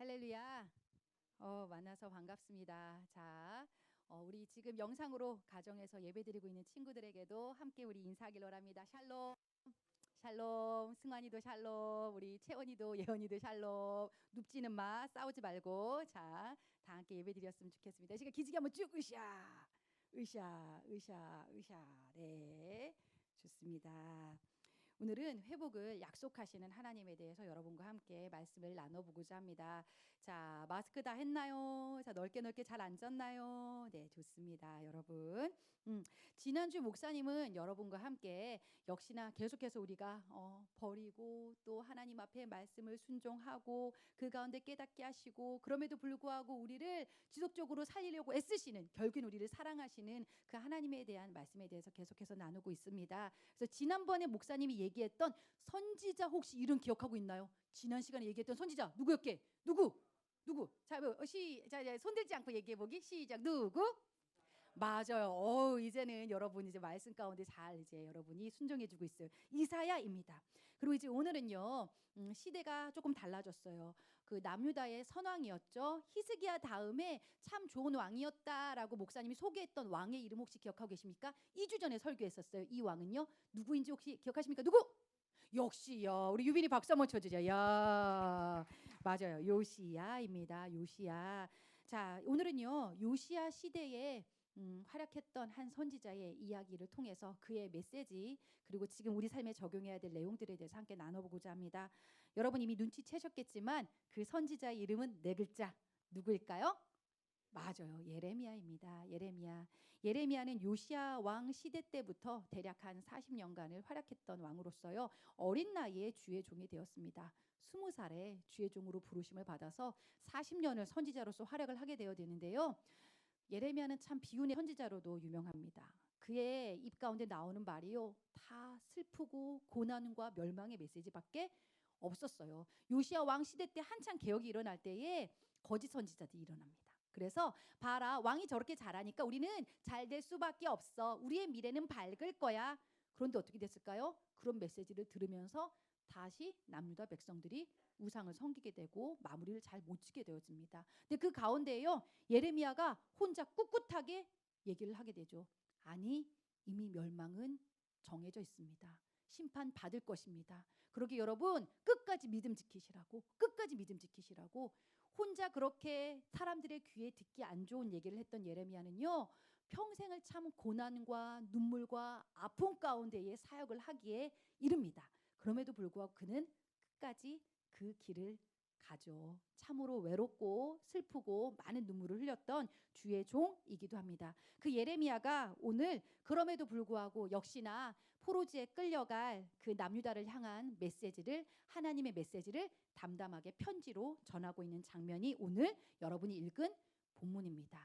할렐루야. 만나서 반갑습니다. 자, 우리 지금 영상으로 가정에서 예배드리고 있는 친구들에게도 함께 우리 인사하길 원합니다. 샬롬. 샬롬. 승환이도 샬롬. 우리 채원이도 예원이도 샬롬. 눕지는 마. 싸우지 말고. 자, 다 함께 예배드렸으면 좋겠습니다. 지금 기지개 한번 쭉 으쌰. 으쌰. 으쌰. 으쌰. 네. 좋습니다. 오늘은 회복을 약속하시는 하나님에 대해서 여러분과 함께 말씀을 나눠보고자 합니다. 자, 마스크 다 했나요? 자, 넓게 잘 앉았나요? 네, 좋습니다, 여러분. 지난주 목사님은 여러분과 함께 역시나 계속해서 우리가 버리고 또 하나님 앞에 말씀을 순종하고 그 가운데 깨닫게 하시고 그럼에도 불구하고 우리를 지속적으로 살리려고 애쓰시는 결국엔 우리를 사랑하시는 그 하나님에 대한 말씀에 대해서 계속해서 나누고 있습니다. 그래서 지난번에 목사님이 얘기했던 선지자 혹시 이름 기억하고 있나요? 지난 시간에 얘기했던 선지자 누구였게? 누구? 자, 자, 손들지 않고 얘기해 보기. 시작. 누구? 맞아요. 이제는 여러분 이제 말씀 가운데 잘 이제 여러분이 순종해주고 있어요. 이사야입니다. 그리고 이제 오늘은요, 시대가 조금 달라졌어요. 그 남유다의 선왕이었죠. 히스기야 다음에 참 좋은 왕이었다라고 목사님이 소개했던 왕의 이름 혹시 기억하고 계십니까? 2주 전에 설교했었어요. 이 왕은요, 누구인지 혹시 기억하십니까? 누구? 역시요. 우리 유빈이 박수 한번 쳐주죠. 야, 맞아요. 요시야입니다. 요시야. 자, 오늘은요, 요시야 시대에 활약했던 한 선지자의 이야기를 통해서 그의 메시지 그리고 지금 우리 삶에 적용해야 될 내용들에 대해서 함께 나눠보고자 합니다. 여러분 이미 눈치채셨겠지만 그 선지자의 이름은 네 글자. 누구일까요? 맞아요. 예레미야입니다. 예레미야는 요시야 왕 시대 때부터 대략 한 40년간을 활약했던 왕으로서요. 어린 나이에 주의 종이 되었습니다. 20살에 주의 종으로 부르심을 받아서 40년을 선지자로서 활약을 하게 되었는데요. 예레미야는 참 비운의 선지자로도 유명합니다. 그의 입 가운데 나오는 말이요, 다 슬프고 고난과 멸망의 메시지밖에 없었어요. 요시야 왕 시대 때 한창 개혁이 일어날 때에 거짓 선지자들이 일어납니다. 그래서 봐라, 왕이 저렇게 잘하니까 우리는 잘 될 수밖에 없어. 우리의 미래는 밝을 거야. 그런데 어떻게 됐을까요? 그런 메시지를 들으면서 다시 남유다 백성들이 우상을 섬기게 되고 마무리를 잘 못 지게 되어집니다. 근데 그 가운데에요, 예레미야가 혼자 꿋꿋하게 얘기를 하게 되죠. 아니, 이미 멸망은 정해져 있습니다. 심판 받을 것입니다. 그러기 여러분 끝까지 믿음 지키시라고, 혼자 그렇게 사람들의 귀에 듣기 안 좋은 얘기를 했던 예레미야는요, 평생을 참 고난과 눈물과 아픔 가운데에 사역을 하기에 이릅니다. 그럼에도 불구하고 그는 끝까지 그 길을 가죠. 참으로 외롭고 슬프고 많은 눈물을 흘렸던 주의 종이기도 합니다. 그 예레미야가 오늘 그럼에도 불구하고 역시나 포로지에 끌려갈 그 남유다를 향한 메시지를, 하나님의 메시지를 담담하게 편지로 전하고 있는 장면이 오늘 여러분이 읽은 본문입니다.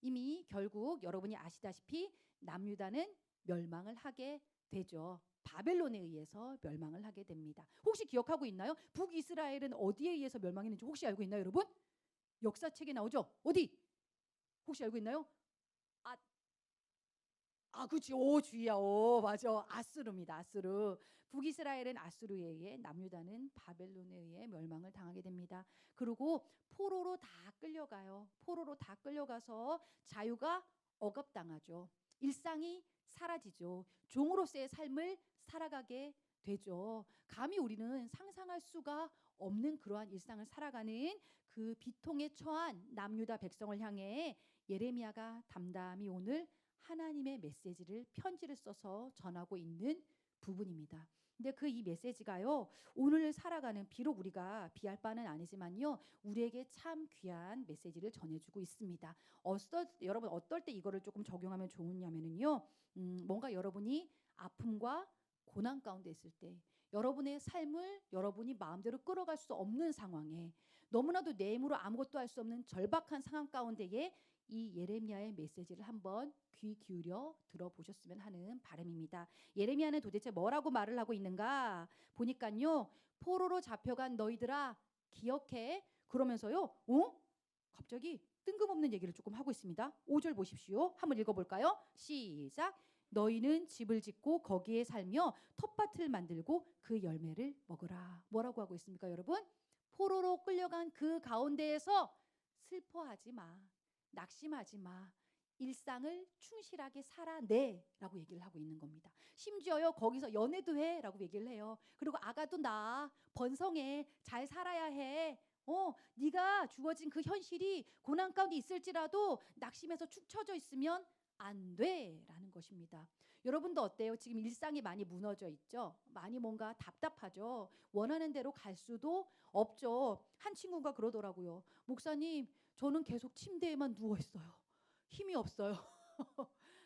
이미 결국 여러분이 아시다시피 남유다는 멸망을 하게 되죠. 바벨론에 의해서 멸망을 하게 됩니다. 혹시 기억하고 있나요? 북이스라엘은 어디에 의해서 멸망했는지 혹시 알고 있나요, 여러분? 역사책에 나오죠. 어디? 혹시 알고 있나요? 그치. 주희야. 맞아. 아수르입니다. 아수르. 북이스라엘은 아수르에 의해, 남유다는 바벨론에 의해 멸망을 당하게 됩니다. 그리고 포로로 다 끌려가요. 포로로 다 끌려가서 자유가 억압당하죠. 일상이 사라지죠. 종으로서의 삶을 살아가게 되죠. 감히 우리는 상상할 수가 없는 그러한 일상을 살아가는 그 비통에 처한 남유다 백성을 향해 예레미야가 담담히 오늘 하나님의 메시지를 편지를 써서 전하고 있는 부분입니다. 근데 그 이 메시지가요, 오늘 살아가는, 비록 우리가 비할 바는 아니지만요, 우리에게 참 귀한 메시지를 전해주고 있습니다. 여러분 어떨 때 이거를 조금 적용하면 좋으냐면요, 뭔가 여러분이 아픔과 고난 가운데 있을 때, 여러분의 삶을 여러분이 마음대로 끌어갈 수 없는 상황에, 너무나도 내 힘으로 아무것도 할 수 없는 절박한 상황 가운데에 이 예레미야의 메시지를 한번 귀 기울여 들어보셨으면 하는 바람입니다. 예레미야는 도대체 뭐라고 말을 하고 있는가 보니까요, 포로로 잡혀간 너희들아 기억해. 그러면서요, 갑자기 뜬금없는 얘기를 조금 하고 있습니다. 5절 보십시오. 한번 읽어볼까요? 시작. 너희는 집을 짓고 거기에 살며 텃밭을 만들고 그 열매를 먹으라. 뭐라고 하고 있습니까, 여러분? 포로로 끌려간 그 가운데에서 슬퍼하지 마. 낙심하지 마. 일상을 충실하게 살아내라고 얘기를 하고 있는 겁니다. 심지어요 거기서 연애도 해라고 얘기를 해요. 그리고 아가도 낳아. 번성해. 잘 살아야 해. 네가 주어진 그 현실이 고난 가운데 있을지라도 낙심해서 축 처져 있으면 안 돼라는 것입니다. 여러분도 어때요? 지금 일상이 많이 무너져 있죠? 많이 뭔가 답답하죠? 원하는 대로 갈 수도 없죠. 한 친구가 그러더라고요. 목사님, 저는 계속 침대에만 누워 있어요. 힘이 없어요.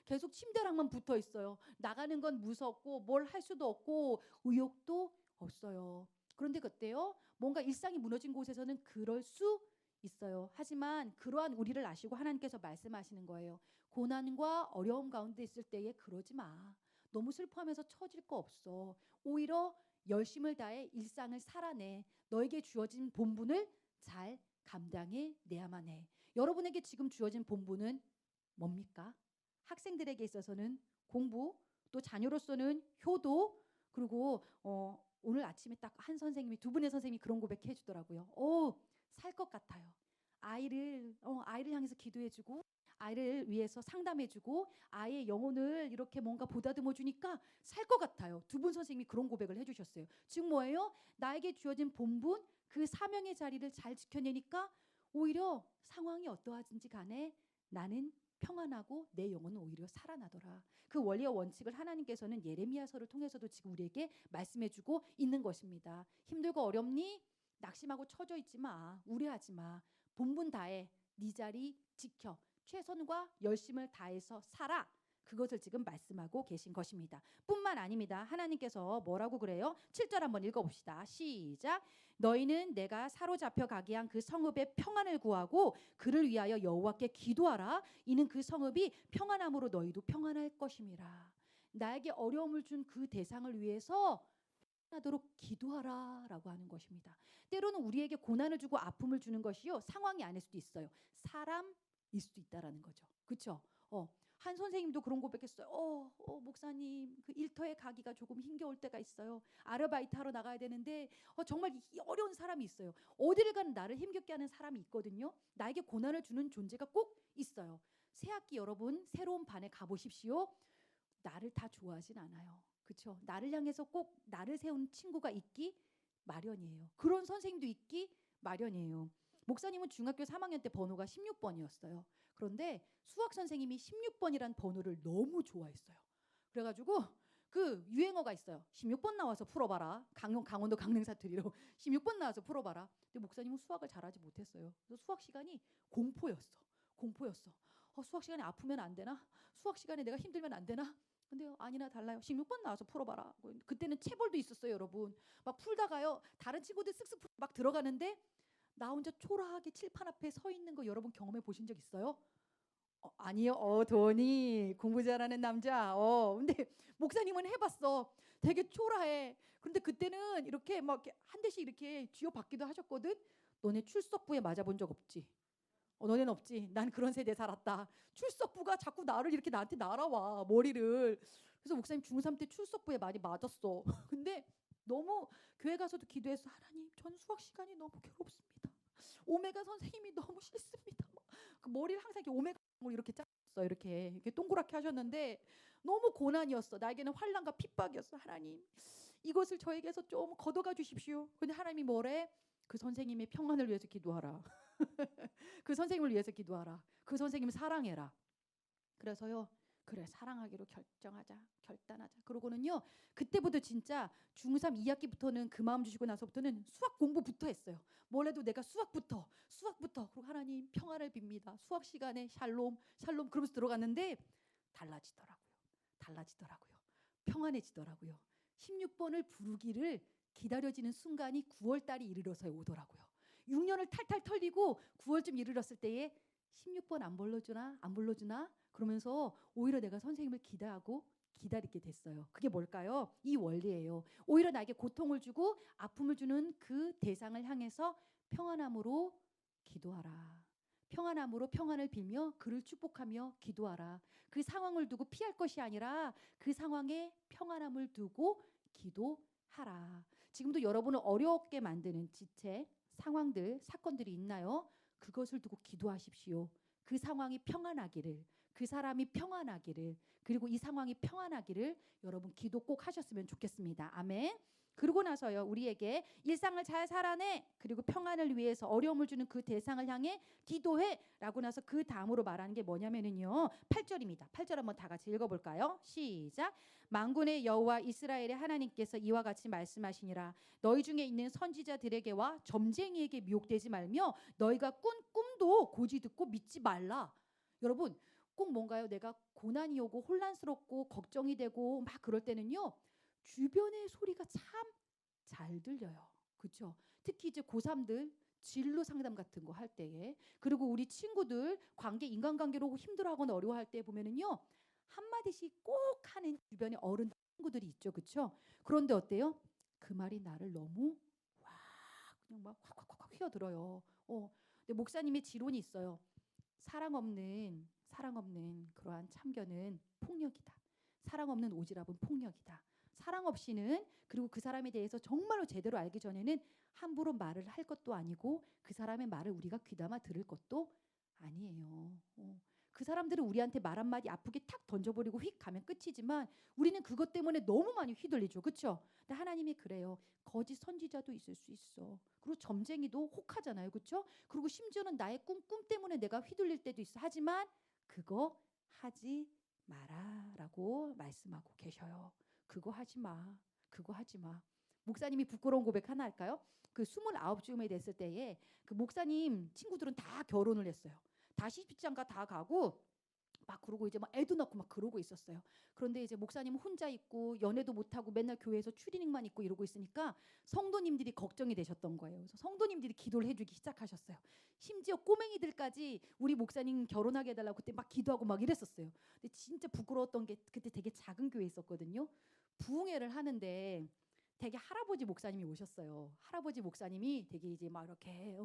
계속 침대랑만 붙어 있어요. 나가는 건 무섭고 뭘 할 수도 없고 의욕도 없어요. 그런데 그때요, 뭔가 일상이 무너진 곳에서는 그럴 수 있어요. 하지만 그러한 우리를 아시고 하나님께서 말씀하시는 거예요. 고난과 어려움 가운데 있을 때에 그러지 마. 너무 슬퍼하면서 처질 거 없어. 오히려 열심을 다해 일상을 살아내. 너에게 주어진 본분을 잘 감당해 내야만 해. 여러분에게 지금 주어진 본분은 뭡니까? 학생들에게 있어서는 공부, 또 자녀로서는 효도, 그리고 오늘 아침에 딱 한 선생님이, 두 분의 선생님이 그런 고백해 주더라고요. 살 것 같아요. 아이를 향해서 기도해주고 아이를 위해서 상담해주고 아이의 영혼을 이렇게 뭔가 보다듬어 주니까 살 것 같아요. 두 분 선생님이 그런 고백을 해주셨어요. 즉 뭐예요? 나에게 주어진 본분, 그 사명의 자리를 잘 지켜내니까 오히려 상황이 어떠하든지 간에 나는 평안하고 내 영혼은 오히려 살아나더라. 그 원리와 원칙을 하나님께서는 예레미야서를 통해서도 지금 우리에게 말씀해주고 있는 것입니다. 힘들고 어렵니? 낙심하고 처져 있지 마. 우려하지 마. 본분 다해. 네 자리 지켜. 최선과 열심을 다해서 살아. 그것을 지금 말씀하고 계신 것입니다. 뿐만 아닙니다. 하나님께서 뭐라고 그래요? 7절 한번 읽어봅시다. 시작. 너희는 내가 사로잡혀 가게 한 그 성읍의 평안을 구하고 그를 위하여 여호와께 기도하라. 이는 그 성읍이 평안함으로 너희도 평안할 것임이라. 나에게 어려움을 준 그 대상을 위해서 하도록 기도하라라고 하는 것입니다. 때로는 우리에게 고난을 주고 아픔을 주는 것이요 상황이 아닐 수도 있어요. 사람일 수도 있다라는 거죠. 그렇죠? 한 선생님도 그런 고백했어요. 목사님, 그 일터에 가기가 조금 힘겨울 때가 있어요. 아르바이트 하러 나가야 되는데 정말 어려운 사람이 있어요. 어디를 가는 나를 힘겹게 하는 사람이 있거든요. 나에게 고난을 주는 존재가 꼭 있어요. 새학기 여러분 새로운 반에 가보십시오. 나를 다 좋아하진 않아요. 그렇죠? 나를 향해서 꼭 나를 세운 친구가 있기 마련이에요. 그런 선생님도 있기 마련이에요. 목사님은 중학교 3학년 때 번호가 16번이었어요. 그런데 수학 선생님이 16번이란 번호를 너무 좋아했어요. 그래가지고 그 유행어가 있어요. 16번 나와서 풀어봐라. 강원도 강릉 사투리로 16번 나와서 풀어봐라. 근데 목사님은 수학을 잘하지 못했어요. 그래서 수학 시간이 공포였어. 수학 시간에 아프면 안 되나? 수학 시간에 내가 힘들면 안 되나? 근데 아니나 달라요. 16번 나와서 풀어봐라. 그때는 체벌도 있었어요, 여러분. 막 풀다가요, 다른 친구들 쓱쓱 막 들어가는데 나 혼자 초라하게 칠판 앞에 서 있는 거 여러분 경험해 보신 적 있어요? 아니요. 도니 공부 잘하는 남자. 근데 목사님은 해봤어. 되게 초라해. 그런데 그때는 이렇게 막 이렇게 한 대씩 이렇게 쥐어받기도 하셨거든. 너네 출석부에 맞아본 적 없지? 너네는 없지. 난 그런 세대에 살았다. 출석부가 자꾸 나를 이렇게 나한테 날아와 머리를. 그래서 목사님 중3 때 출석부에 많이 맞았어. 근데 너무 교회 가서도 기도해서 하나님, 전 수학 시간이 너무 괴롭습니다. 오메가 선생님이 너무 싫습니다. 그 머리를 항상 이렇게 오메가 이렇게 짰어. 이렇게 동그랗게 하셨는데 너무 고난이었어. 나에게는 환난과 핍박이었어. 하나님, 이것을 저에게서 좀 걷어가 주십시오. 근데 하나님이 뭐래? 그 선생님의 평안을 위해서 기도하라. 그 선생님을 위해서 기도하라. 그 선생님을 사랑해라. 그래서요, 그래 사랑하기로 결단하자. 그러고는요, 그때부터 진짜 중3 2학기부터는 그 마음 주시고 나서부터는 수학 공부부터 했어요. 뭘 해도 내가 수학부터. 그리고 하나님 평안을 빕니다. 수학 시간에 샬롬 그러면서 들어갔는데 달라지더라고요. 평안해지더라고요. 16번을 부르기를 기다려지는 순간이 9월달이 이르러서 오더라고요. 6년을 탈탈 털리고 9월쯤 이르렀을 때에 16번 안 불러주나 그러면서 오히려 내가 선생님을 기다리게 됐어요. 그게 뭘까요? 이 원리예요. 오히려 나에게 고통을 주고 아픔을 주는 그 대상을 향해서 평안함으로 기도하라. 평안함으로 평안을 빌며 그를 축복하며 기도하라. 그 상황을 두고 피할 것이 아니라 그 상황에 평안함을 두고 기도하라. 지금도 여러분을 어렵게 만드는 지체, 상황들, 사건들이 있나요? 그것을 두고 기도하십시오. 그 상황이 평안하기를, 그 사람이 평안하기를, 그리고 이 상황이 평안하기를 여러분 기도 꼭 하셨으면 좋겠습니다. 아멘. 그러고 나서요, 우리에게 일상을 잘 살아내, 그리고 평안을 위해서 어려움을 주는 그 대상을 향해 기도해 라고 나서 그 다음으로 말하는 게 뭐냐면은요, 8절입니다. 8절 한번 다 같이 읽어볼까요? 시작. 만군의 여호와 이스라엘의 하나님께서 이와 같이 말씀하시니라. 너희 중에 있는 선지자들에게와 점쟁이에게 미혹되지 말며 너희가 꾼 꿈도 고지 듣고 믿지 말라. 여러분, 꼭 뭔가요? 내가 고난이 오고 혼란스럽고 걱정이 되고 막 그럴 때는요, 주변의 소리가 참 잘 들려요. 그렇죠? 특히 이제 고3들 진로 상담 같은 거 할 때에, 그리고 우리 친구들 인간관계로 힘들어하거나 어려워할 때 보면은요, 한마디씩 꼭 하는 주변의 어른 친구들이 있죠. 그렇죠? 그런데 어때요? 그 말이 나를 너무 와 그냥 막 확 휘어들어요. 근데 목사님의 지론이 있어요. 사랑 없는 그러한 참견은 폭력이다. 사랑 없는 오지랖은 폭력이다. 사랑 없이는, 그리고 그 사람에 대해서 정말로 제대로 알기 전에는 함부로 말을 할 것도 아니고 그 사람의 말을 우리가 귀담아 들을 것도 아니에요. 그 사람들은 우리한테 말 한마디 아프게 탁 던져버리고 휙 가면 끝이지만 우리는 그것 때문에 너무 많이 휘둘리죠. 그렇죠? 근데 하나님이 그래요. 거짓 선지자도 있을 수 있어. 그리고 점쟁이도 혹하잖아요. 그렇죠? 그리고 심지어는 나의 꿈 때문에 내가 휘둘릴 때도 있어. 하지만 그거 하지 마라라고 말씀하고 계셔요. 그거 하지 마. 그거 하지 마. 목사님이 부끄러운 고백 하나 할까요? 그 29쯤에 됐을 때에 그 목사님 친구들은 다 결혼을 했어요. 다 시집장가 다 가고 막 그러고 이제 막 애도 낳고 막 그러고 있었어요. 그런데 이제 목사님은 혼자 있고 연애도 못 하고 맨날 교회에서 추리닝만 입고 이러고 있으니까 성도님들이 걱정이 되셨던 거예요. 그래서 성도님들이 기도를 해주기 시작하셨어요. 심지어 꼬맹이들까지 우리 목사님 결혼하게 해달라고 그때 막 기도하고 막 이랬었어요. 근데 진짜 부끄러웠던 게 그때 되게 작은 교회 있었거든요. 부흥회를 하는데 되게 할아버지 목사님이 오셨어요. 할아버지 목사님이 되게 이제 막 이렇게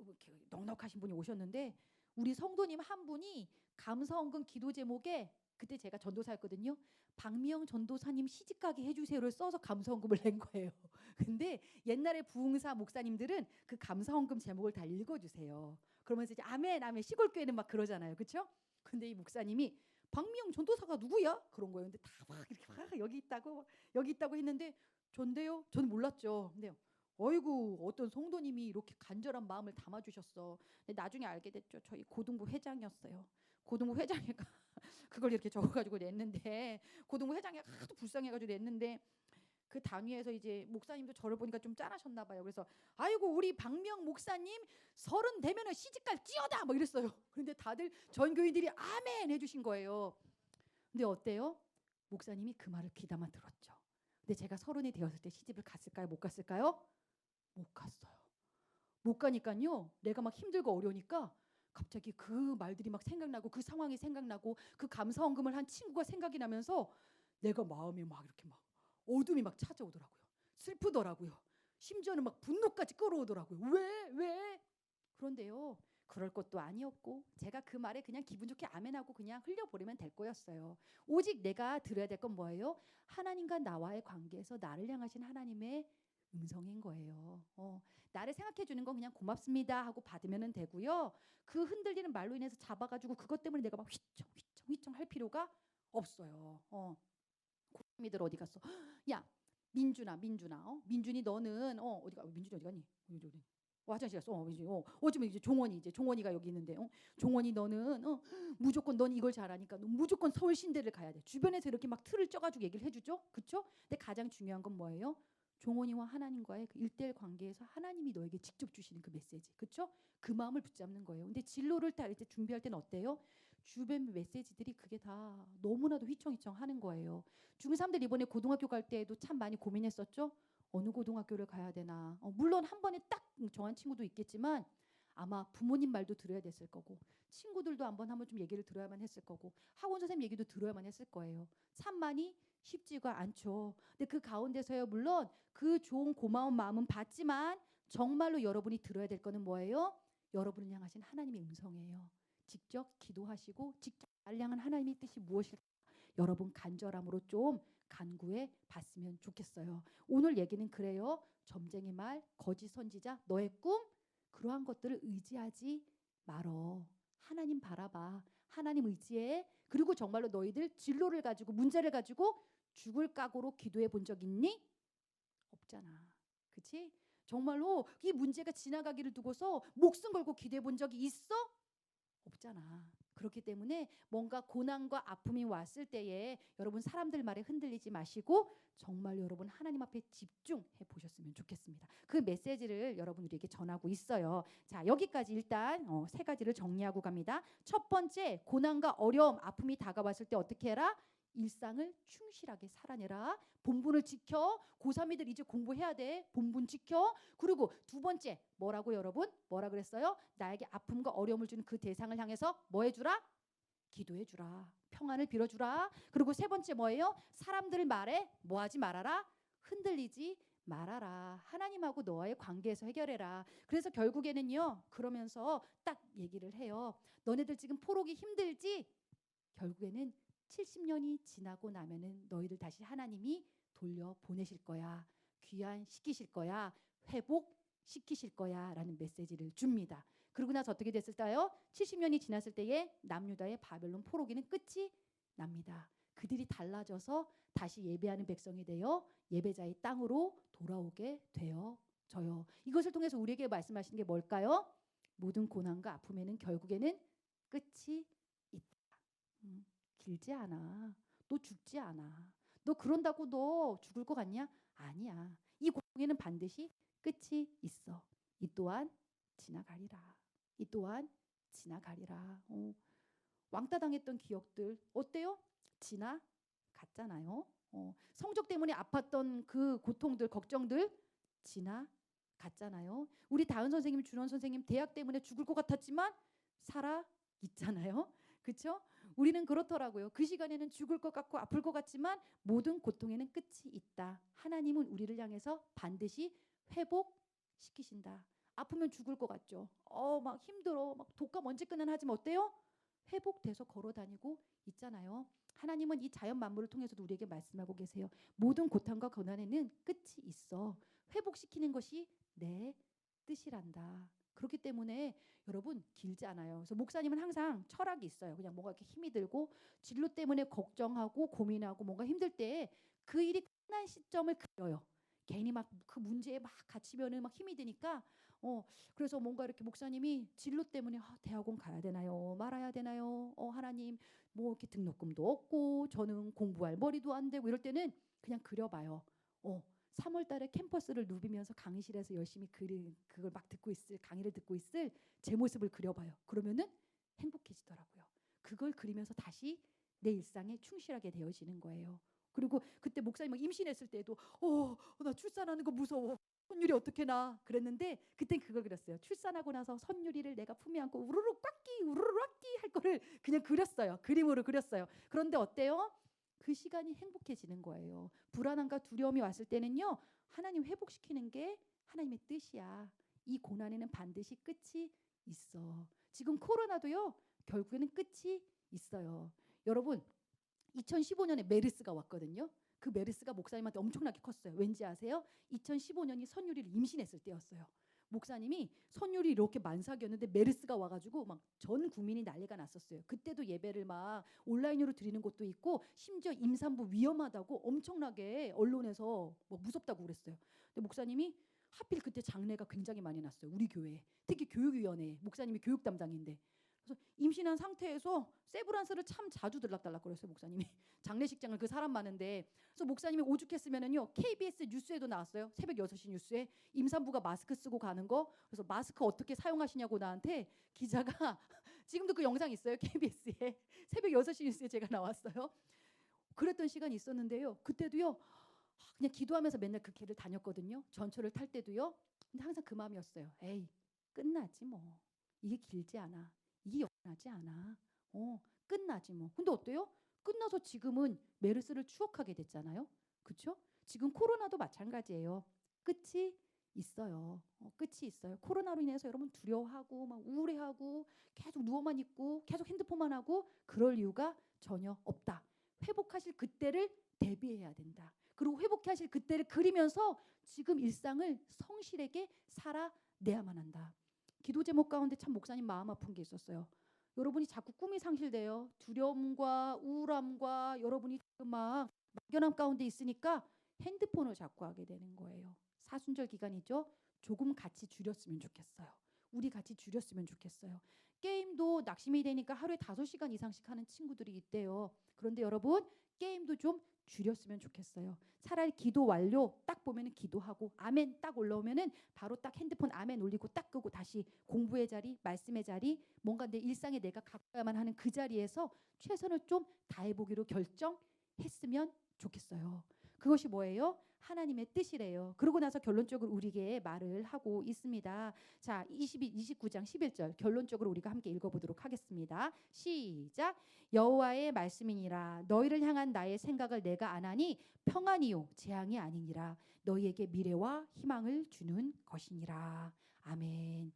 이렇게 넉넉하신 분이 오셨는데 우리 성도님 한 분이 감사헌금 기도 제목에, 그때 제가 전도사였거든요. 박미영 전도사님 시집가게 해주세요를 써서 감사헌금을 낸 거예요. 근데 옛날에 부흥사 목사님들은 그 감사헌금 제목을 다 읽어주세요. 그러면서 이제 아멘 아멘, 시골교회는 막 그러잖아요. 그렇죠? 근데 이 목사님이 박미영 전도사가 누구야? 그런 거예요. 근데 다 막 이렇게 막 여기 있다고 했는데 전데요? 저는 몰랐죠. 근데 어이구, 어떤 성도님이 이렇게 간절한 마음을 담아주셨어. 근데 나중에 알게 됐죠. 저희 고등부 회장이었어요. 고등부 회장이가 그걸 이렇게 적어가지고 냈는데, 고등부 회장이 하도 불쌍해가지고 냈는데, 그 단위에서 이제 목사님도 저를 보니까 좀 짠하셨나 봐요. 그래서 아이고 우리 박명 목사님 30 되면은 시집갈 찌어다 뭐 이랬어요. 그런데 다들 전 교인들이 아멘 해주신 거예요. 근데 어때요? 목사님이 그 말을 귀담아 들었죠. 근데 제가 30이 되었을 때 시집을 갔을까요? 못 갔을까요? 못 갔어요. 못 가니까요. 내가 막 힘들고 어려우니까 갑자기 그 말들이 막 생각나고 그 상황이 생각나고 그 감사헌금을 한 친구가 생각이 나면서 내가 마음이 막 이렇게 막 어둠이 막 찾아오더라고요. 슬프더라고요. 심지어는 막 분노까지 끌어오더라고요. 왜? 그런데요. 그럴 것도 아니었고 제가 그 말에 그냥 기분 좋게 아멘하고 그냥 흘려버리면 될 거였어요. 오직 내가 들어야 될 건 뭐예요? 하나님과 나와의 관계에서 나를 향하신 하나님의 음성인 거예요. 나를 생각해 주는 건 그냥 고맙습니다 하고 받으면 되고요. 그 흔들리는 말로 인해서 잡아가지고 그것 때문에 내가 막 휘청 할 필요가 없어요. 고민들 어디 갔어? 야 민준아, 민준이 너는 민준이 어디 갔니? 화장실 갔어. 민준이. 어쩌면 이제 종원이가 여기 있는데, 종원이 너는 무조건 넌 이걸 잘하니까 넌 무조건 서울신대를 가야 돼. 주변에서 이렇게 막 틀을 쪄가지고 얘기를 해주죠. 그렇죠? 근데 가장 중요한 건 뭐예요? 종원이와 하나님과의 그 1대1 관계에서 하나님이 너에게 직접 주시는 그 메시지, 그렇죠? 그 마음을 붙잡는 거예요. 근데 진로를 다 이제 준비할 때는 어때요? 주변 메시지들이 그게 다 너무나도 휘청휘청 하는 거예요. 중3들 이번에 고등학교 갈 때에도 참 많이 고민했었죠. 어느 고등학교를 가야 되나. 물론 한 번에 딱 정한 친구도 있겠지만 아마 부모님 말도 들어야 됐을 거고, 친구들도 한번 좀 얘기를 들어야만 했을 거고, 학원 선생님 얘기도 들어야만 했을 거예요. 참 많이 쉽지가 않죠. 근데 그 가운데서요, 물론 그 좋은 고마운 마음은 받지만 정말로 여러분이 들어야 될 거는 뭐예요? 여러분을 향하신 하나님의 음성이에요. 직접 기도하시고 직접 나를 향한 하나님의 뜻이 무엇일까 여러분 간절함으로 좀 간구해 봤으면 좋겠어요. 오늘 얘기는 그래요. 점쟁이 말, 거짓 선지자, 너의 꿈 그러한 것들을 의지하지 말어. 하나님 바라봐. 하나님 의지해. 그리고 정말로 너희들 진로를 가지고 문제를 가지고 죽을 각오로 기도해 본 적 있니? 없잖아. 그치? 정말로 이 문제가 지나가기를 두고서 목숨 걸고 기도해 본 적이 있어? 없잖아. 그렇기 때문에 뭔가 고난과 아픔이 왔을 때에 여러분 사람들 말에 흔들리지 마시고 정말 여러분 하나님 앞에 집중해 보셨으면 좋겠습니다. 그 메시지를 여러분 우리에게 전하고 있어요. 자, 여기까지 일단 세 가지를 정리하고 갑니다. 첫 번째, 고난과 어려움, 아픔이 다가왔을 때 어떻게 해라? 일상을 충실하게 살아내라. 본분을 지켜. 고3이들 이제 공부해야 돼. 본분 지켜. 그리고 두 번째 뭐라고 여러분? 뭐라 그랬어요? 나에게 아픔과 어려움을 주는 그 대상을 향해서 뭐 해주라? 기도해주라. 평안을 빌어주라. 그리고 세 번째 뭐예요? 사람들 말에 뭐 하지 말아라? 흔들리지 말아라. 하나님하고 너와의 관계에서 해결해라. 그래서 결국에는요. 그러면서 딱 얘기를 해요. 너네들 지금 포록이 힘들지? 결국에는 70년이 지나고 나면은 너희들 다시 하나님이 돌려 보내실 거야. 귀환시키실 거야. 회복시키실 거야. 라는 메시지를 줍니다. 그러고 나서 어떻게 됐을까요? 70년이 지났을 때에 남유다의 바벨론 포로기는 끝이 납니다. 그들이 달라져서 다시 예배하는 백성이 되어 예배자의 땅으로 돌아오게 되어져요. 이것을 통해서 우리에게 말씀하시는 게 뭘까요? 모든 고난과 아픔에는 결국에는 끝이 있다. 길지 않아. 너 죽지 않아. 너 그런다고 너 죽을 것 같냐? 아니야. 이 고통에는 반드시 끝이 있어. 이 또한 지나가리라. 이 또한 지나가리라. 왕따 당했던 기억들 어때요? 지나갔잖아요. 성적 때문에 아팠던 그 고통들, 걱정들 지나갔잖아요. 우리 다은 선생님, 준원 선생님 대학 때문에 죽을 것 같았지만 살아 있잖아요. 그렇죠? 우리는 그렇더라고요. 그 시간에는 죽을 것 같고 아플 것 같지만 모든 고통에는 끝이 있다. 하나님은 우리를 향해서 반드시 회복시키신다. 아프면 죽을 것 같죠. 막 힘들어. 막 독감 언제까지나 하지만 어때요? 회복돼서 걸어 다니고 있잖아요. 하나님은 이 자연 만물을 통해서도 우리에게 말씀하고 계세요. 모든 고통과 고난에는 끝이 있어. 회복시키는 것이 내 뜻이란다. 그렇기 때문에 여러분 길지 않아요. 그래서 목사님은 항상 철학이 있어요. 그냥 뭔가 이렇게 힘이 들고 진로 때문에 걱정하고 고민하고 뭔가 힘들 때 그 일이 끝난 시점을 그려요. 괜히 막 그 문제에 막 갇히면은 막 힘이 드니까 그래서 뭔가 이렇게 목사님이 진로 때문에 대학원 가야 되나요? 말아야 되나요? 하나님 뭐 이렇게 등록금도 없고 저는 공부할 머리도 안 되고 이럴 때는 그냥 그려봐요. 3월 달에 캠퍼스를 누비면서 강의실에서 열심히 그걸 막 듣고 있을 강의를 듣고 있을 제 모습을 그려봐요. 그러면은 행복해지더라고요. 그걸 그리면서 다시 내 일상에 충실하게 되어지는 거예요. 그리고 그때 목사님 임신했을 때도 나 출산하는 거 무서워. 선율이 어떻게 나 그랬는데 그땐 그걸 그렸어요. 출산하고 나서 선율이를 내가 품에 안고 우르르 꽉끼 우르르 꽉끼 할 거를 그냥 그렸어요. 그림으로 그렸어요. 그런데 어때요? 그 시간이 행복해지는 거예요. 불안함과 두려움이 왔을 때는요. 하나님 회복시키는 게 하나님의 뜻이야. 이 고난에는 반드시 끝이 있어. 지금 코로나도요. 결국에는 끝이 있어요. 여러분 2015년에 메르스가 왔거든요. 그 메르스가 목사님한테 엄청나게 컸어요. 왠지 아세요? 2015년이 선율이를 임신했을 때였어요. 목사님이 선율이 이렇게 만삭이었는데 메르스가 와가지고 막 전 국민이 난리가 났었어요. 그때도 예배를 막 온라인으로 드리는 곳도 있고 심지어 임산부 위험하다고 엄청나게 언론에서 뭐 무섭다고 그랬어요. 근데 목사님이 하필 그때 장례가 굉장히 많이 났어요. 우리 교회에. 특히 교육위원회 목사님이 교육 담당인데 그래서 임신한 상태에서 세브란스를 참 자주 들락달락 그랬어요. 목사님이 장례식장을 그 사람 많은데 그래서 목사님이 오죽했으면은요 KBS 뉴스에도 나왔어요. 새벽 6시 뉴스에 임산부가 마스크 쓰고 가는 거. 그래서 마스크 어떻게 사용하시냐고 나한테 기자가 지금도 그 영상 있어요. KBS에 새벽 6시 뉴스에 제가 나왔어요. 그랬던 시간이 있었는데요. 그때도요 그냥 기도하면서 맨날 그 길을 다녔거든요. 전철을 탈 때도요. 근데 항상 그 마음이었어요. 에이 끝나지 뭐. 이게 길지 않아. 이게 영원하지 않아. 끝나지 뭐. 근데 어때요? 끝나서 지금은 메르스를 추억하게 됐잖아요. 그렇죠? 지금 코로나도 마찬가지예요. 끝이 있어요. 끝이 있어요. 코로나로 인해서 여러분 두려워하고 막 우울해하고 계속 누워만 있고 계속 핸드폰만 하고 그럴 이유가 전혀 없다. 회복하실 그때를 대비해야 된다. 그리고 회복하실 그때를 그리면서 지금 일상을 성실하게 살아내야만 한다. 기도 제목 가운데 참 목사님 마음 아픈 게 있었어요. 여러분이 자꾸 꿈이 상실돼요. 두려움과 우울함과 여러분이 지금 막 막연함 가운데 있으니까 핸드폰을 자꾸 하게 되는 거예요. 사순절 기간이죠. 조금 같이 줄였으면 좋겠어요. 우리 같이 줄였으면 좋겠어요. 게임도 낙심이 되니까 하루에 5시간 이상씩 하는 친구들이 있대요. 그런데 여러분 게임도 좀 줄였으면 좋겠어요. 차라리 기도 완료 딱 보면은 기도하고 아멘 딱 올라오면은 바로 딱 핸드폰 아멘 올리고 딱 끄고 다시 공부의 자리, 말씀의 자리, 뭔가 내 일상에 내가 가까야만 하는 그 자리에서 최선을 좀 다해보기로 결정했으면 좋겠어요. 그것이 뭐예요? 하나님의 뜻이래요. 그러고 나서 결론적으로 우리에게 말을 하고 있습니다. 자, 29장 11절 결론적으로 우리가 함께 읽어보도록 하겠습니다. 시작. 여호와의 말씀이니라. 너희를 향한 나의 생각을 내가 아나니 평안이요 재앙이 아니니라. 너희에게 미래와 희망을 주는 것이니라. 아멘.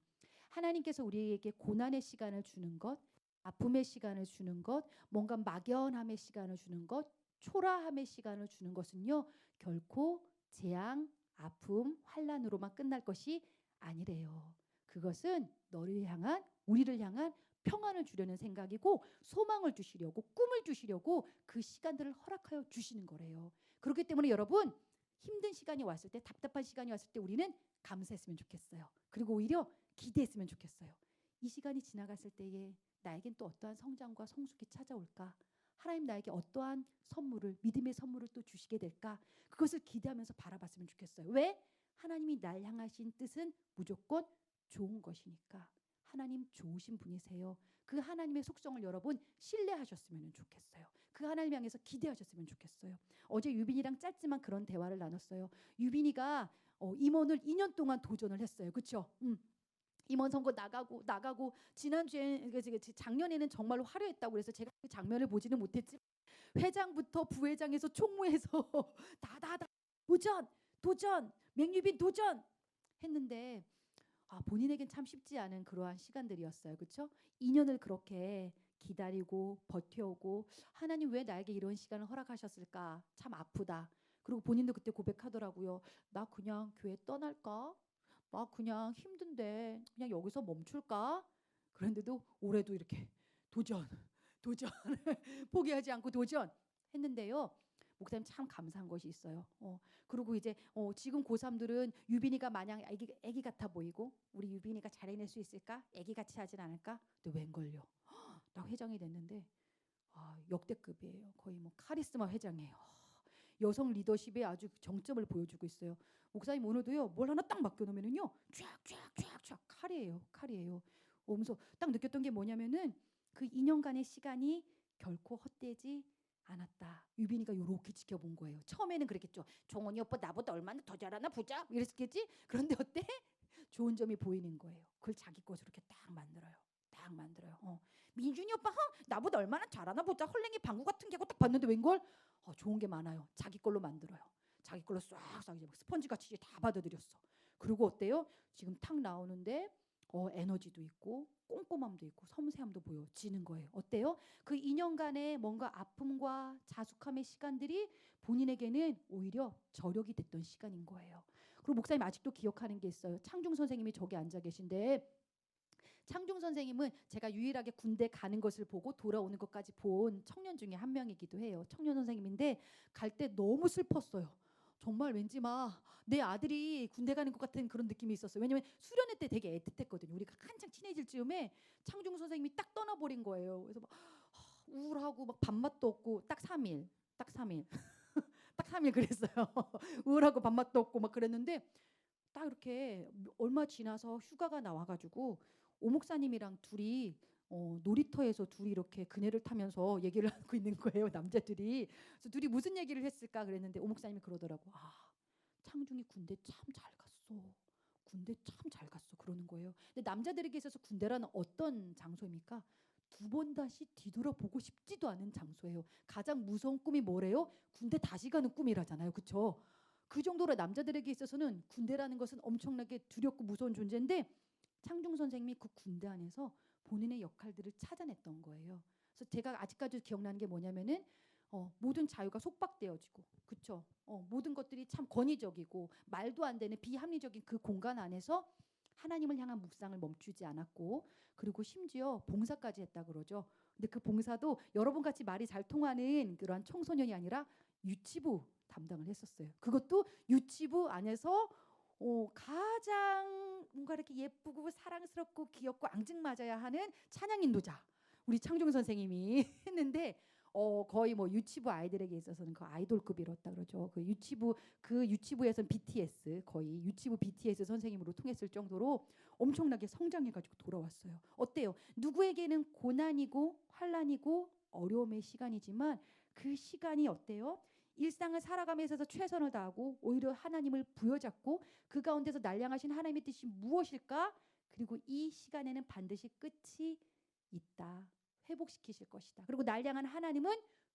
하나님께서 우리에게 고난의 시간을 주는 것, 아픔의 시간을 주는 것, 뭔가 막연함의 시간을 주는 것, 초라함의 시간을 주는 것은요. 결코 재앙, 아픔, 환난으로만 끝날 것이 아니래요. 그것은 너를 향한 우리를 향한 평안을 주려는 생각이고 소망을 주시려고 꿈을 주시려고 그 시간들을 허락하여 주시는 거래요. 그렇기 때문에 여러분 힘든 시간이 왔을 때 답답한 시간이 왔을 때 우리는 감사했으면 좋겠어요. 그리고 오히려 기대했으면 좋겠어요. 이 시간이 지나갔을 때에 나에겐 또 어떠한 성장과 성숙이 찾아올까? 하나님 나에게 어떠한 선물을 믿음의 선물을 또 주시게 될까? 그것을 기대하면서 바라봤으면 좋겠어요. 왜? 하나님이 날 향하신 뜻은 무조건 좋은 것이니까. 하나님 좋으신 분이세요. 그 하나님의 속성을 여러분 신뢰하셨으면 좋겠어요. 그 하나님 향해서 기대하셨으면 좋겠어요. 어제 유빈이랑 짧지만 그런 대화를 나눴어요. 유빈이가 임원을 2년 동안 도전을 했어요. 그렇죠? 임원 선거 나가고 지난주에 작년에는 정말로 화려했다고 그래서 제가 그 장면을 보지는 못했지만 회장부터 부회장에서 총무에서 다다다 도전 맹유빈 도전 했는데 본인에겐 참 쉽지 않은 그러한 시간들이었어요. 그렇죠? 2년을 그렇게 기다리고 버텨오고 하나님 왜 나에게 이런 시간을 허락하셨을까? 참 아프다. 그리고 본인도 그때 고백하더라고요. 나 그냥 교회 떠날까? 나 그냥 힘든데 그냥 여기서 멈출까? 그런데도 올해도 이렇게 도전 포기하지 않고 도전 했는데요. 목사님 참 감사한 것이 있어요. 그리고 이제 지금 고3들은 유빈이가 마냥 애기 같아 보이고 우리 유빈이가 잘 해낼 수 있을까? 애기 같이 하진 않을까? 근데 웬걸요. 나 회장이 됐는데 역대급이에요. 거의 뭐 카리스마 회장이에요. 여성 리더십에 아주 정점을 보여주고 있어요. 목사님 오늘도요. 뭘 하나 딱 맡겨놓으면은요. 쫙쫙쫙쫙 칼이에요. 오면서 딱 느꼈던 게 뭐냐면은 그 2년간의 시간이 결코 헛되지 않았다. 유빈이가 요렇게 지켜본 거예요. 처음에는 그랬겠죠. 종원이 오빠 나보다 얼마나 더 잘하나 보자. 이랬겠지. 그런데 어때? 좋은 점이 보이는 거예요. 그걸 자기 것으로 이렇게 딱 만들어요. 민준이 오빠 나보다 얼마나 잘하나 보자. 헐랭이 방구 같은 게 하고 딱 봤는데 웬걸? 좋은 게 많아요. 자기 걸로 만들어요. 자기 걸로 싹싹 이제 스펀지 같이 다 받아들였어. 그리고 어때요? 지금 탁 나오는데 에너지도 있고 꼼꼼함도 있고 섬세함도 보여지는 거예요. 어때요? 그 2년간의 뭔가 아픔과 자숙함의 시간들이 본인에게는 오히려 저력이 됐던 시간인 거예요. 그리고 목사님 아직도 기억하는 게 있어요. 창중 선생님이 저기 앉아 계신데 창중 선생님은 제가 유일하게 군대 가는 것을 보고 돌아오는 것까지 본 청년 중에 한 명이기도 해요. 청년 선생님인데 갈 때 너무 슬펐어요. 정말 왠지 막 내 아들이 군대 가는 것 같은 그런 느낌이 있었어요. 왜냐면 수련회 때 되게 애틋했거든요. 우리가 한창 친해질 즈음에 창중 선생님이 딱 떠나버린 거예요. 그래서 막 우울하고 막 밥맛도 없고 딱 3일 딱 3일 딱 3일 그랬어요. 우울하고 밥맛도 없고 막 그랬는데 딱 이렇게 얼마 지나서 휴가가 나와가지고 오 목사님이랑 둘이 놀이터에서 둘이 이렇게 그네를 타면서 얘기를 하고 있는 거예요. 남자들이. 그래서 둘이 무슨 얘기를 했을까 그랬는데 오 목사님이 그러더라고. 창중이 군대 참 잘 갔어. 군대 참 잘 갔어. 그러는 거예요. 근데 남자들에게 있어서 군대라는 어떤 장소입니까? 두 번 다시 뒤돌아보고 싶지도 않은 장소예요. 가장 무서운 꿈이 뭐래요? 군대 다시 가는 꿈이라잖아요. 그렇죠? 그 정도로 남자들에게 있어서는 군대라는 것은 엄청나게 두렵고 무서운 존재인데 창중 선생님이 그 군대 안에서 본인의 역할들을 찾아냈던 거예요. 그래서 제가 아직까지 기억나는 게 뭐냐면은 모든 자유가 속박되어지고, 그쵸? 모든 것들이 참 권위적이고 말도 안 되는 비합리적인 그 공간 안에서 하나님을 향한 묵상을 멈추지 않았고, 그리고 심지어 봉사까지 했다 그러죠. 근데 그 봉사도 여러분 같이 말이 잘 통하는 그러한 청소년이 아니라 유치부 담당을 했었어요. 그것도 유치부 안에서 가장 뭔가 이렇게 예쁘고 사랑스럽고 귀엽고 앙증맞아야 하는 찬양 인도자 우리 창종 선생님이 했는데, 거의 뭐 유치부 아이들에게 있어서는 그 아이돌급이었다 그러죠. 그 유치부에서는 BTS, 거의 유치부 BTS 선생님으로 통했을 정도로 엄청나게 성장해가지고 돌아왔어요. 어때요? 누구에게는 고난이고 환란이고 어려움의 시간이지만 그 시간이 어때요? 일상을 살아가면서 최선을 다하고 오히려 하나님을 부여잡고 그 가운데서 날 향하신 하나님의 뜻이 무엇일까? 그리고 이 시간에는 반드시 끝이 있다. 회복시키실 것이다. 그리고 날 향한 하나님은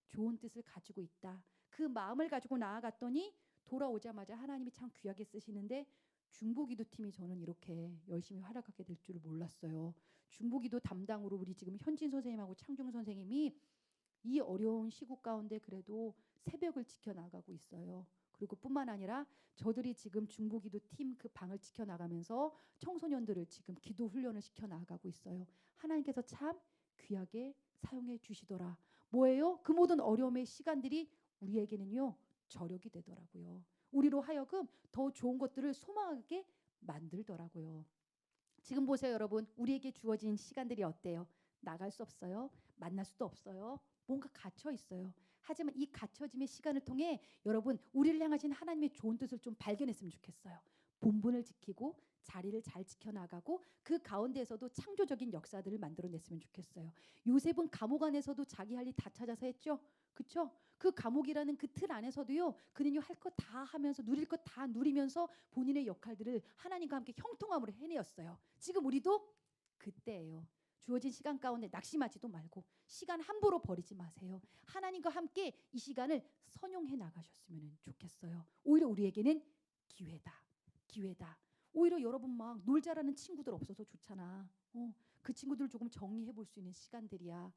좋은 뜻을 가지고 있다. 그 마음을 가지고 나아갔더니 돌아오자마자 하나님이 참 귀하게 쓰시는데, 중보기도 팀이 저는 이렇게 열심히 활약하게 될 줄을 몰랐어요. 중보기도 담당으로 우리 지금 현진 선생님하고 창중 선생님이 이 어려운 시국 가운데 그래도 새벽을 지켜나가고 있어요. 그리고 뿐만 아니라 저들이 지금 중보기도 팀 그 방을 지켜나가면서 청소년들을 지금 기도 훈련을 시켜나가고 있어요. 하나님께서 참 귀하게 사용해 주시더라. 뭐예요? 그 모든 어려움의 시간들이 우리에게는요 저력이 되더라고요. 우리로 하여금 더 좋은 것들을 소망하게 만들더라고요. 지금 보세요 여러분, 우리에게 주어진 시간들이 어때요? 나갈 수 없어요. 만날 수도 없어요. 뭔가 갇혀 있어요. 하지만 이 갇혀짐의 시간을 통해 여러분 우리를 향하신 하나님의 좋은 뜻을 좀 발견했으면 좋겠어요. 본분을 지키고 자리를 잘 지켜나가고 그 가운데에서도 창조적인 역사들을 만들어냈으면 좋겠어요. 요셉은 감옥 안에서도 자기 할 일 다 찾아서 했죠. 그렇죠? 그 감옥이라는 그 틀 안에서도요 그는요 할 것 다 하면서 누릴 것 다 누리면서 본인의 역할들을 하나님과 함께 형통함으로 해내었어요. 지금 우리도 그때예요. 주어진 시간 가운데 낙심하지도 말고 시간 함부로 버리지 마세요. 하나님과 함께 이 시간을 선용해 나가셨으면 좋겠어요. 오히려 우리에게는 기회다. 기회다. 오히려 여러분 막 놀자라는 친구들 없어서 좋잖아. 그 친구들 조금 정리해 볼 수 있는 시간들이야.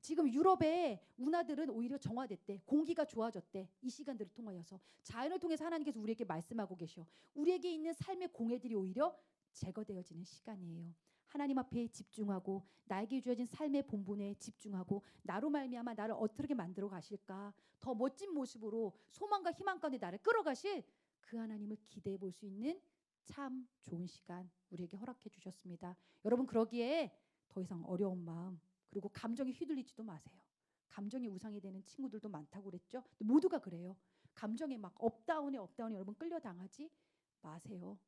지금 유럽의 운하들은 오히려 정화됐대. 공기가 좋아졌대. 이 시간들을 통하여서 자연을 통해서 하나님께서 우리에게 말씀하고 계셔. 우리에게 있는 삶의 공해들이 오히려 제거되어지는 시간이에요. 하나님 앞에 집중하고 나에게 주어진 삶의 본분에 집중하고 나로 말미암아 나를 어떻게 만들어 가실까? 더 멋진 모습으로 소망과 희망 가운데 나를 끌어가실 그 하나님을 기대해 볼 수 있는 참 좋은 시간 우리에게 허락해 주셨습니다. 여러분 그러기에 더 이상 어려운 마음 그리고 감정에 휘둘리지도 마세요. 감정이 우상이 되는 친구들도 많다고 그랬죠. 모두가 그래요. 감정에 막 업다운에 여러분 끌려당하지 마세요.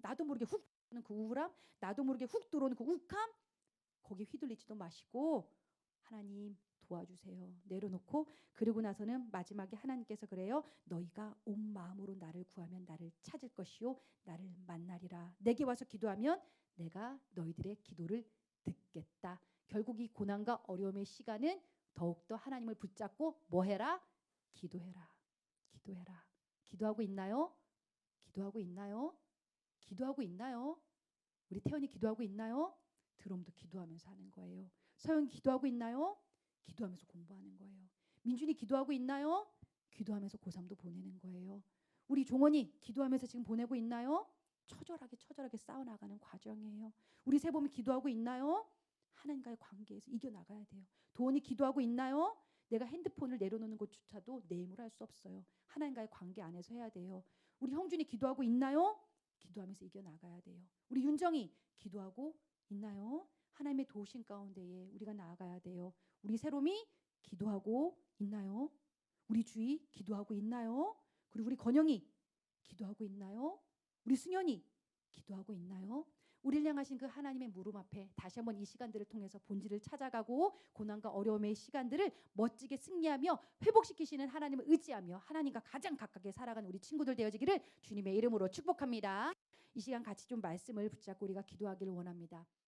나도 모르게 훅 들어오는 그 우울함, 나도 모르게 훅 들어오는 그 욱함, 거기에 휘둘리지도 마시고 하나님 도와주세요. 내려놓고 그리고 나서는 마지막에 하나님께서 그래요. 너희가 온 마음으로 나를 구하면 나를 찾을 것이요 나를 만나리라. 내게 와서 기도하면 내가 너희들의 기도를 듣겠다. 결국 이 고난과 어려움의 시간은 더욱더 하나님을 붙잡고 뭐 해라? 기도해라. 기도해라. 기도하고 있나요? 기도하고 있나요? 기도하고 있나요? 우리 태연이 기도하고 있나요? 드럼도 기도하면서 하는 거예요. 서영 기도하고 있나요? 기도하면서 공부하는 거예요. 민준이 기도하고 있나요? 기도하면서 고3도 보내는 거예요. 우리 종원이 기도하면서 지금 보내고 있나요? 처절하게 싸워나가는 과정이에요. 우리 세범이 기도하고 있나요? 하나님과의 관계에서 이겨나가야 돼요. 도원이 기도하고 있나요? 내가 핸드폰을 내려놓는 것조차도 내 힘으로 할 수 없어요. 하나님과의 관계 안에서 해야 돼요. 우리 형준이 기도하고 있나요? 기도하면서 이겨나가야 돼요. 우리 윤정이 기도하고 있나요? 하나님의 도우심 가운데에 우리가 나아가야 돼요. 우리 세롬이 기도하고 있나요? 우리 주희 기도하고 있나요? 그리고 우리 건영이 기도하고 있나요? 우리 승현이 기도하고 있나요? 우리를 향하신 그 하나님의 물음 앞에 다시 한번 이 시간들을 통해서 본질을 찾아가고 고난과 어려움의 시간들을 멋지게 승리하며 회복시키시는 하나님을 의지하며 하나님과 가장 가깝게 살아가는 우리 친구들 되어지기를 주님의 이름으로 축복합니다. 이 시간 같이 좀 말씀을 붙잡고 우리가 기도하기를 원합니다.